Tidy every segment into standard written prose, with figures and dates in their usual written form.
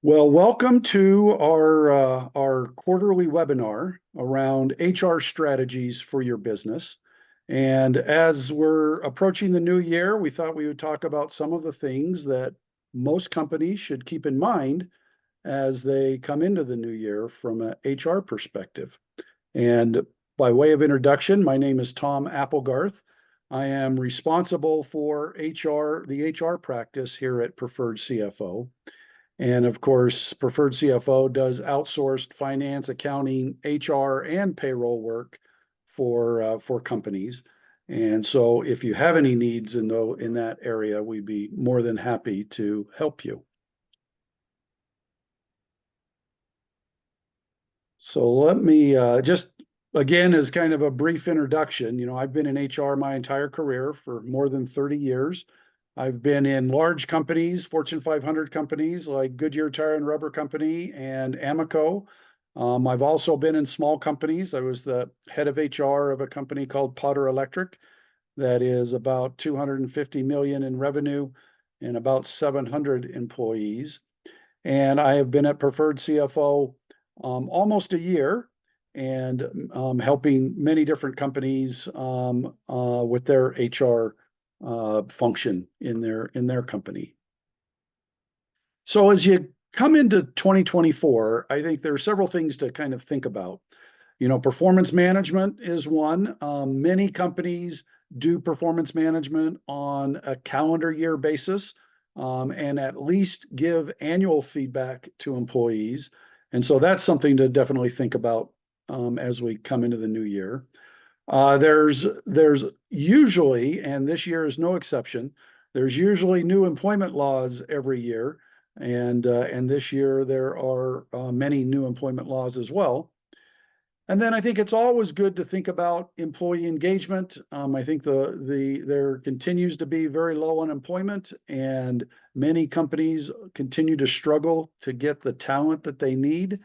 Well, welcome to our quarterly webinar around HR strategies for your business. And as we're approaching the new year, we thought we would talk about some of the things that most companies should keep in mind as they come into the new year from an HR perspective. And by way of introduction, my name is Tom Applegarth. I am responsible for HR, the HR practice here at Preferred CFO. And of course, Preferred CFO does outsourced finance, accounting, HR, and payroll work for companies. And so, if you have any needs in that area, we'd be more than happy to help you. So let me just again, as kind of a brief introduction, I've been in HR my entire career for more than 30 years. I've been in large companies, Fortune 500 companies like Goodyear Tire and Rubber Company and Amoco. I've also been in small companies. I was the head of HR of a company called Potter Electric that is about 250 million in revenue and about 700 employees. And I have been at Preferred CFO almost a year and helping many different companies with their HR function in their company. So as you come into 2024, I think there are several things to kind of think about. Performance management is one. Many companies do performance management on a calendar year basis and at least give annual feedback to employees. And so that's something to definitely think about as we come into the new year. There's usually, and this year is no exception, there's usually new employment laws every year. And this year there are many new employment laws as well. And then I think it's always good to think about employee engagement. I think there continues to be very low unemployment, and many companies continue to struggle to get the talent that they need.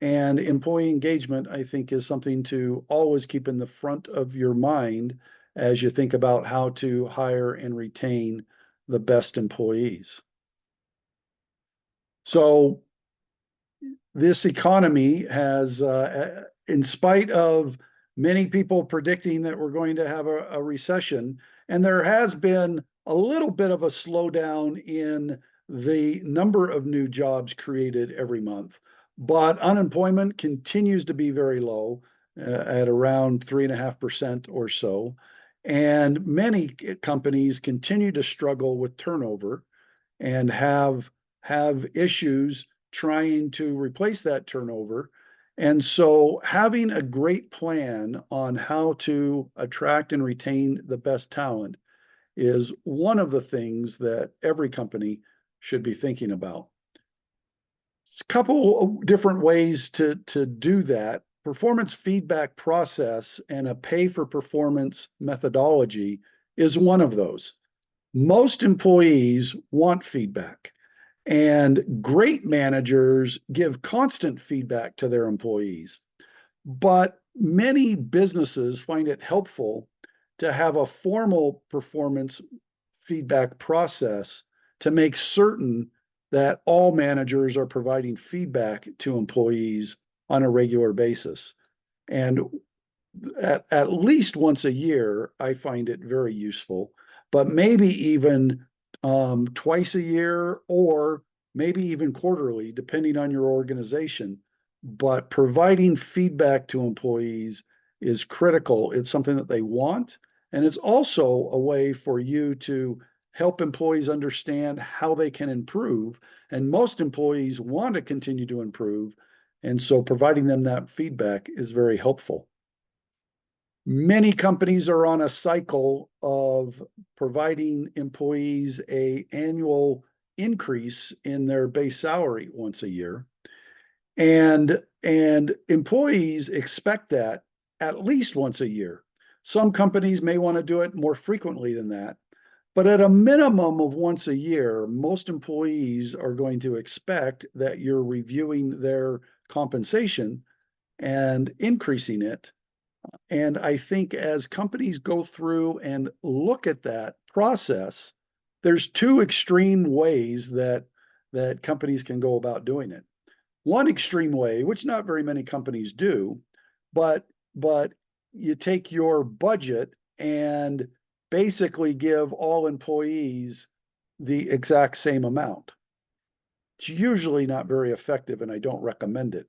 And employee engagement, I think, is something to always keep in the front of your mind as you think about how to hire and retain the best employees. So this economy has, in spite of many people predicting that we're going to have a recession, and there has been a little bit of a slowdown in the number of new jobs created every month, but unemployment continues to be very low at around 3.5% or so. And many companies continue to struggle with turnover and have issues trying to replace that turnover. And so having a great plan on how to attract and retain the best talent is one of the things that every company should be thinking about. It's a couple of different ways to do that. Performance feedback process and a pay for performance methodology is one of those. Most employees want feedback. And great managers give constant feedback to their employees. But many businesses find it helpful to have a formal performance feedback process to make certain that all managers are providing feedback to employees on a regular basis. And at least once a year, I find it very useful, but maybe even twice a year or maybe even quarterly, depending on your organization. But providing feedback to employees is critical. It's something that they want. And it's also a way for you to help employees understand how they can improve. And most employees want to continue to improve. And so providing them that feedback is very helpful. Many companies are on a cycle of providing employees an annual increase in their base salary once a year. And employees expect that at least once a year. Some companies may want to do it more frequently than that. But at a minimum of once a year, most employees are going to expect that you're reviewing their compensation and increasing it. And I think as companies go through and look at that process, there's two extreme ways that that companies can go about doing it. One extreme way, which not very many companies do, but you take your budget and basically give all employees the exact same amount. It's usually not very effective, and I don't recommend it.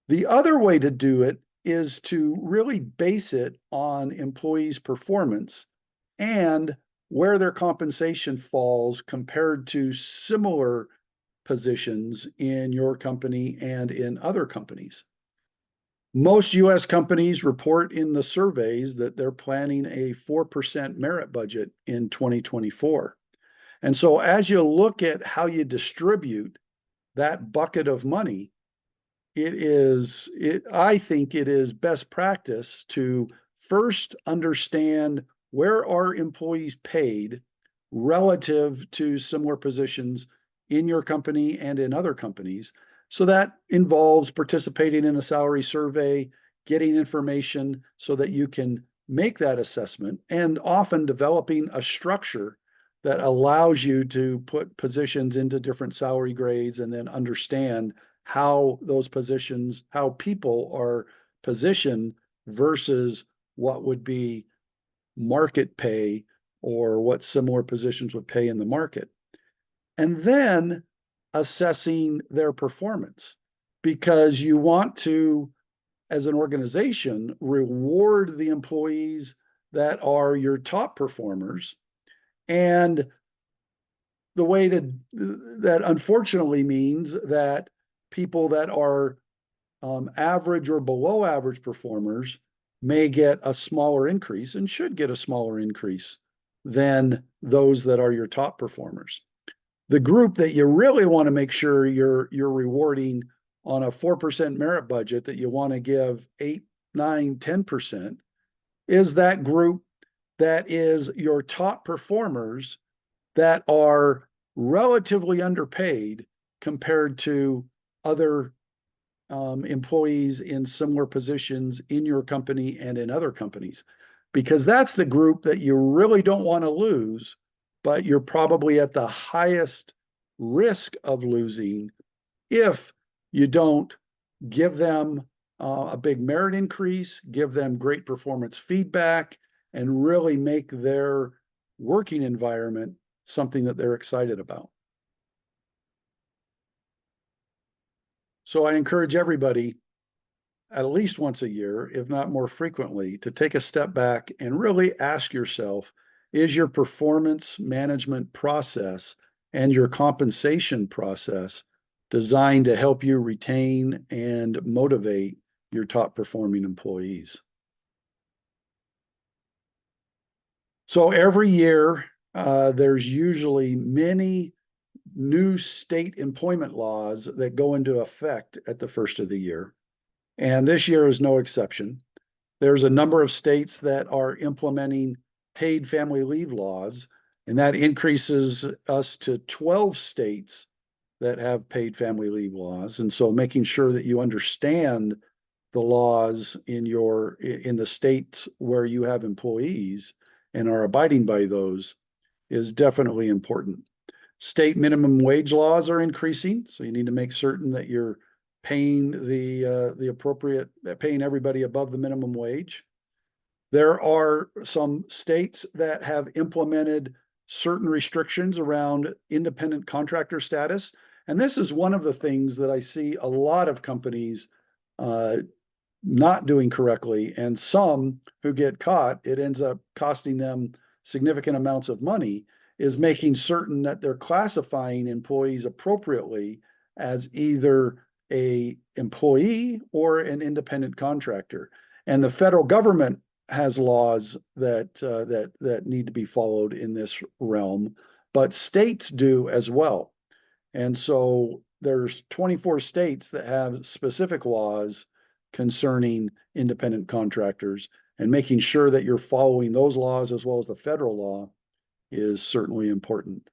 The other way to do it is to really base it on employees' performance and where their compensation falls compared to similar positions in your company and in other companies. Most US companies report in the surveys that they're planning a 4% merit budget in 2024. And so as you look at how you distribute that bucket of money, I think it is best practice to first understand where are employees paid relative to similar positions in your company and in other companies. So that involves participating in a salary survey, getting information so that you can make that assessment, and often developing a structure that allows you to put positions into different salary grades and then understand how those positions, how people are positioned versus what would be market pay or what similar positions would pay in the market. And then assessing their performance, because you want to, as an organization, reward the employees that are your top performers. And the way that unfortunately means that people that are average or below average performers may get a smaller increase and should get a smaller increase than those that are your top performers. The group that you really want to make sure you're rewarding on a 4% merit budget that you want to give 8, 9, 10% is that group that is your top performers that are relatively underpaid compared to other employees in similar positions in your company and in other companies, because that's the group that you really don't want to lose, but you're probably at the highest risk of losing if you don't give them a big merit increase, give them great performance feedback, and really make their working environment something that they're excited about. So I encourage everybody at least once a year, if not more frequently, to take a step back and really ask yourself, is your performance management process and your compensation process designed to help you retain and motivate your top performing employees? So every year, there's usually many new state employment laws that go into effect at the first of the year. And this year is no exception. There's a number of states that are implementing paid family leave laws, and that increases us to 12 states that have paid family leave laws. And so making sure that you understand the laws in the states where you have employees and are abiding by those is definitely important. State minimum wage laws are increasing, so you need to make certain that you're paying the appropriate, paying everybody above the minimum wage. There are some states that have implemented certain restrictions around independent contractor status. And this is one of the things that I see a lot of companies not doing correctly. And some who get caught, it ends up costing them significant amounts of money, is making certain that they're classifying employees appropriately as either a employee or an independent contractor. And the federal government has laws that need to be followed in this realm, but states do as well. And so there's 24 states that have specific laws concerning independent contractors, and making sure that you're following those laws as well as the federal law is certainly important.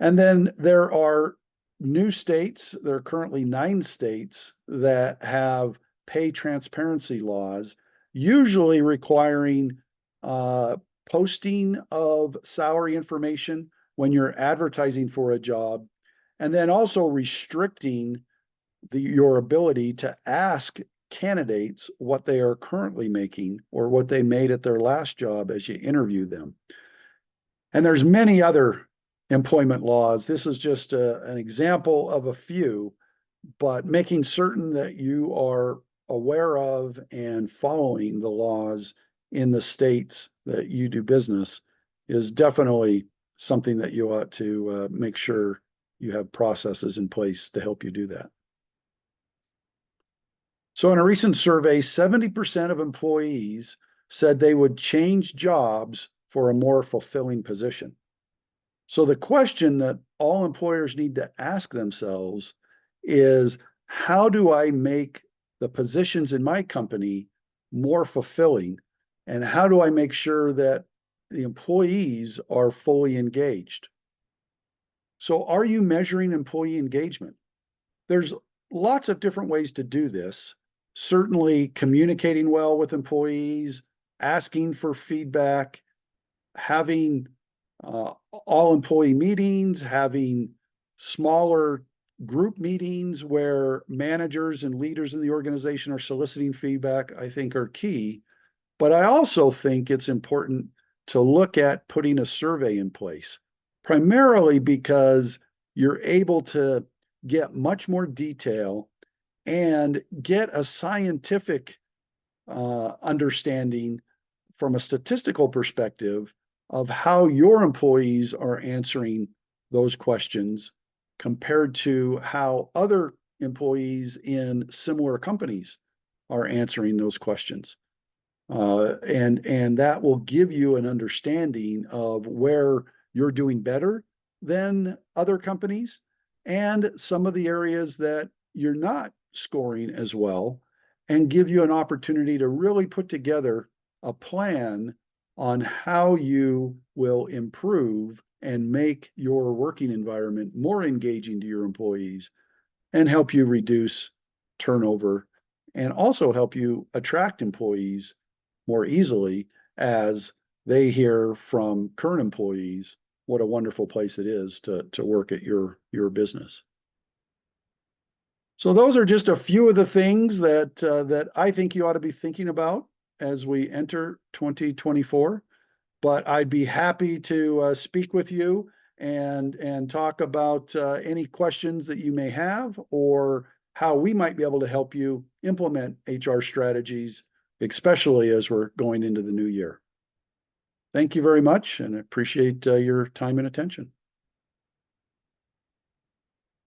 And then there are new states. There are currently 9 states that have pay transparency laws, usually requiring posting of salary information when you're advertising for a job, and then also restricting your ability to ask candidates what they are currently making or what they made at their last job as you interview them. And there's many other employment laws. This is just an example of a few, but making certain that you are aware of and following the laws in the states that you do business is definitely something that you ought to make sure you have processes in place to help you do that. So in a recent survey, 70% of employees said they would change jobs for a more fulfilling position. So the question that all employers need to ask themselves is, how do I make the positions in my company more fulfilling? And how do I make sure that the employees are fully engaged? So are you measuring employee engagement? There's lots of different ways to do this. Certainly communicating well with employees, asking for feedback, having all employee meetings, having smaller group meetings where managers and leaders in the organization are soliciting feedback, I think are key. But I also think it's important to look at putting a survey in place, primarily because you're able to get much more detail and get a scientific understanding from a statistical perspective of how your employees are answering those questions compared to how other employees in similar companies are answering those questions. And that will give you an understanding of where you're doing better than other companies and some of the areas that you're not scoring as well, and give you an opportunity to really put together a plan on how you will improve and make your working environment more engaging to your employees and help you reduce turnover and also help you attract employees more easily as they hear from current employees what a wonderful place it is to work at your business. So those are just a few of the things that I think you ought to be thinking about as we enter 2024. But I'd be happy to speak with you and talk about any questions that you may have or how we might be able to help you implement HR strategies, especially as we're going into the new year. Thank you very much, and I appreciate your time and attention.